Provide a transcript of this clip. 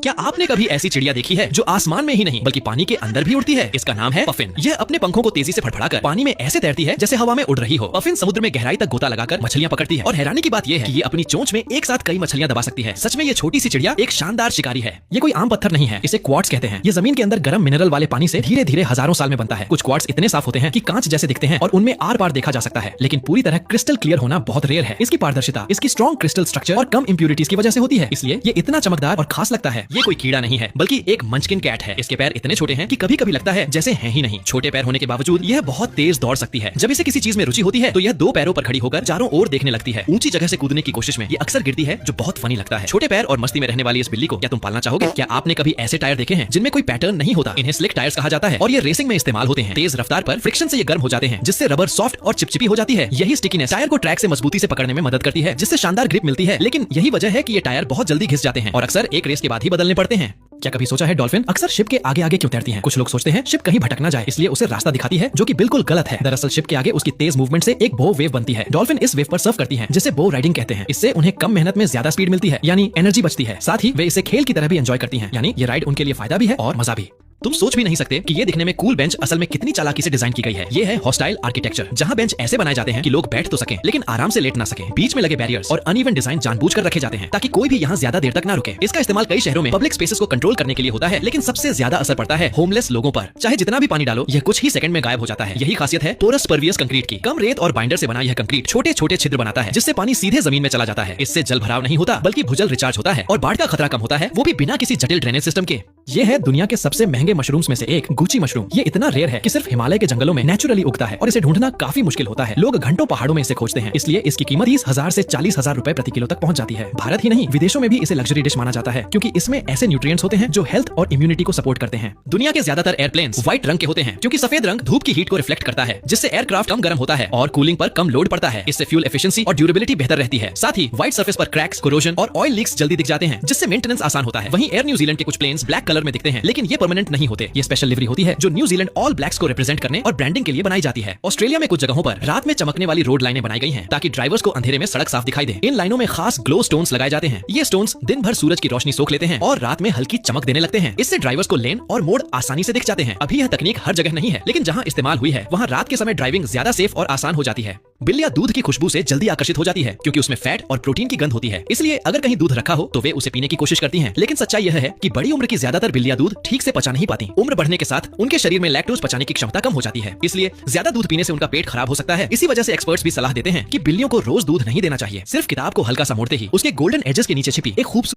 क्या आपने कभी ऐसी चिड़िया देखी है जो आसमान में ही नहीं बल्कि पानी के अंदर भी उड़ती है? इसका नाम है पफिन। यह अपने पंखों को तेजी से फड़फड़ाकर पानी में ऐसे तैरती है जैसे हवा में उड़ रही हो। पफिन समुद्र में गहराई तक गोता लगाकर मछलियां पकड़ती है और हैरानी की बात यह है कि ये अपनी चोंच में एक साथ कई मछलियां दबा सकती है। सच में ये छोटी सी चिड़िया एक शानदार शिकारी है। ये कोई आम पत्थर नहीं है, इसे क्वार्ट्ज कहते हैं। ये जमीन के अंदर गर्म मिनरल वाले पानी से धीरे धीरे हजारों साल में बनता है। कुछ क्वार्ट्ज इतने साफ होते हैं कि कांच जैसे दिखते हैं और उनमें आर पार देखा जा सकता है, लेकिन पूरी तरह क्रिस्टल क्लियर होना बहुत रेयर है। इसकी पारदर्शिता इसकी स्ट्रॉन्ग क्रिस्टल स्ट्रक्चर और कम इंप्यूरिटीज की वजह से होती है, इसलिए ये इतना चमकदार और खास लगता है। ये कोई कीड़ा नहीं है बल्कि एक मंचकिन कैट है। इसके पैर इतने छोटे हैं कि कभी कभी लगता है जैसे हैं ही नहीं। छोटे पैर होने के बावजूद यह बहुत तेज दौड़ सकती है। जब इसे किसी चीज में रुचि होती है तो यह दो पैरों पर खड़ी होकर चारों ओर देखने लगती है। ऊंची जगह से कूदने की कोशिश में ये अक्सर गिरती है, जो बहुत फनी लगता है। छोटे पैर और मस्ती में रहने वाली इस बिल्ली को क्या तुम पालना चाहोगे? क्या आपने कभी ऐसे टायर देखे हैं जिनमें कोई पैटर्न नहीं होता? इन्हें स्लिक टायर्स कहा जाता है और ये रेसिंग में इस्तेमाल होते हैं। तेज रफ्तार पर फ्रिक्शन से ये गर्म हो जाते हैं, जिससे रबर सॉफ्ट और चिपचिपी हो जाती है। यही स्टिकीनेस टायर को ट्रैक से मजबूती से पकड़ने में मदद करती है, जिससे शानदार ग्रिप मिलती है। लेकिन यही वजह है कि ये टायर बहुत जल्दी घिस जाते हैं और अक्सर एक रेस के बाद ही बदलने पड़ते हैं। क्या कभी सोचा है डॉल्फिन अक्सर शिप के आगे आगे क्यों तैरती हैं? कुछ लोग सोचते हैं शिप कहीं भटक ना जाए इसलिए उसे रास्ता दिखाती है, जो कि बिल्कुल गलत है। दरअसल शिप के आगे उसकी तेज मूवमेंट से एक बो वेव बनती है। डॉल्फिन इस वेव पर सर्फ करती हैं, जिसे बो राइडिंग कहते हैं। इससे उन्हें कम मेहनत में ज्यादा स्पीड मिलती है, यानी एनर्जी बचती है। साथ ही वे इसे खेल की तरह भी एंजॉय करती हैं, यानी ये राइड उनके लिए फायदा भी है और मजा भी। तुम सोच भी नहीं सकते कि ये दिखने में कूल बेंच असल में कितनी चालाकी से डिजाइन की गई है। ये है हॉस्टाइल आर्किटेक्चर, जहां बेंच ऐसे बनाए जाते हैं कि लोग बैठ तो सकें लेकिन आराम से लेट ना सकें। बीच में लगे बैरियर्स और अनइवन डिजाइन जानबूझकर रखे जाते हैं ताकि कोई भी यहाँ ज्यादा देर तक ना रुके। इसका इस्तेमाल कई शहरों में पब्लिक स्पेसेस को कंट्रोल करने के लिए होता है, लेकिन सबसे ज्यादा असर पड़ता है होमलेस लोगों पर। चाहे जितना भी पानी डालो, यह कुछ ही सेकंड में गायब हो जाता है। यही खासियत है पोरस परवियस कंक्रीट की। कम रेत और बाइंडर से बना यह कंक्रीट छोटे छोटे छिद्र बनाता है, जिससे पानी सीधे जमीन में चला जाता है। इससे जल भराव नहीं होता बल्कि भूजल रिचार्ज होता है और बाढ़ का खतरा कम होता है, वो भी बिना किसी जटिल ड्रेनेज सिस्टम के। ये है दुनिया के सबसे महंगे मशरूम्स में से एक, गुची मशरूम। ये इतना रेयर है कि सिर्फ हिमालय के जंगलों में नेचुरली उगता है और इसे ढूंढना काफी मुश्किल होता है। लोग घंटों पहाड़ों में इसे खोजते हैं, इसलिए इसकी कीमत 30,000 से 40,000 रुपए प्रति किलो तक पहुंच जाती है। भारत ही नहीं, विदेशों में भी इसे लग्जरी डिश माना जाता है, क्योंकि इसमें ऐसे न्यूट्रिएंट्स होते हैं जो हेल्थ और इम्यूनिटी को सपोर्ट करते हैं। दुनिया के ज्यादातर एयरप्लेन्स व्हाइट रंग के होते हैं, क्योंकि सफेद रंग धूप की हीट को रिफ्लेक्ट करता है, जिससे एयरक्राफ्ट कम गर्म होता है और कूलिंग पर कम लोड पड़ता है। इससे फ्यूल एफिशिएंसी और ड्यूरेबिलिटी बेहतर रहती है। साथ ही व्हाइट सरफेस पर क्रैक्स, कोरोजन और ऑयल लीक्स जल्दी दिख जाते हैं, जिससे मेंटेनेंस आसान होता है। वहीं एयर न्यूजीलैंड के कुछ प्लेन्स ब्लैक कलर में दिखते हैं, लेकिन ये परमानेंट नहीं होते। ये स्पेशल लिवरी होती है जो न्यूजीलैंड ऑल ब्लैक्स को रिप्रेजेंट करने और ब्रांडिंग के लिए बनाई जाती है। ऑस्ट्रेलिया में कुछ जगहों पर रात में चमकने वाली रोड लाइनें बनाई गई हैं, ताकि ड्राइवर्स को अंधेरे में सड़क साफ दिखाई दे। इन लाइनों में खास ग्लो स्टोन्स लगाए जाते हैं। ये स्टोन्स दिन भर सूरज की रोशनी सोख लेते हैं और रात में हल्की चमक देने लगते हैं। इससे ड्राइवर्स को लेन और मोड़ आसानी से दिख जाते हैं। अभी यह तकनीक हर जगह नहीं है, लेकिन जहाँ इस्तेमाल हुई है वहाँ रात के समय ड्राइविंग ज्यादा सेफ और आसान हो जाती है। बिल्लियां दूध की खुशबू से जल्दी आकर्षित हो जाती है, क्योंकि उसमें फैट और प्रोटीन की गंध होती है। इसलिए अगर कहीं दूध रखा हो तो वे उसे पीने की कोशिश करती हैं। लेकिन सच्चाई यह है कि बड़ी उम्र की ज्यादातर बिल्लियां दूध ठीक से पचा नहीं पाती। उम्र बढ़ने के साथ उनके शरीर में लैक्टोज पचाने की क्षमता कम हो जाती है, इसलिए ज्यादा दूध पीने से उनका पेट खराब हो सकता है। इसी वजह से एक्सपर्ट्स भी सलाह देते हैं कि बिल्लियों को रोज दूध नहीं देना चाहिए। सिर्फ किताब को हल्का सा मोड़ते ही उसके गोल्डन एजेस के नीचे छिपी एक खूबसूरत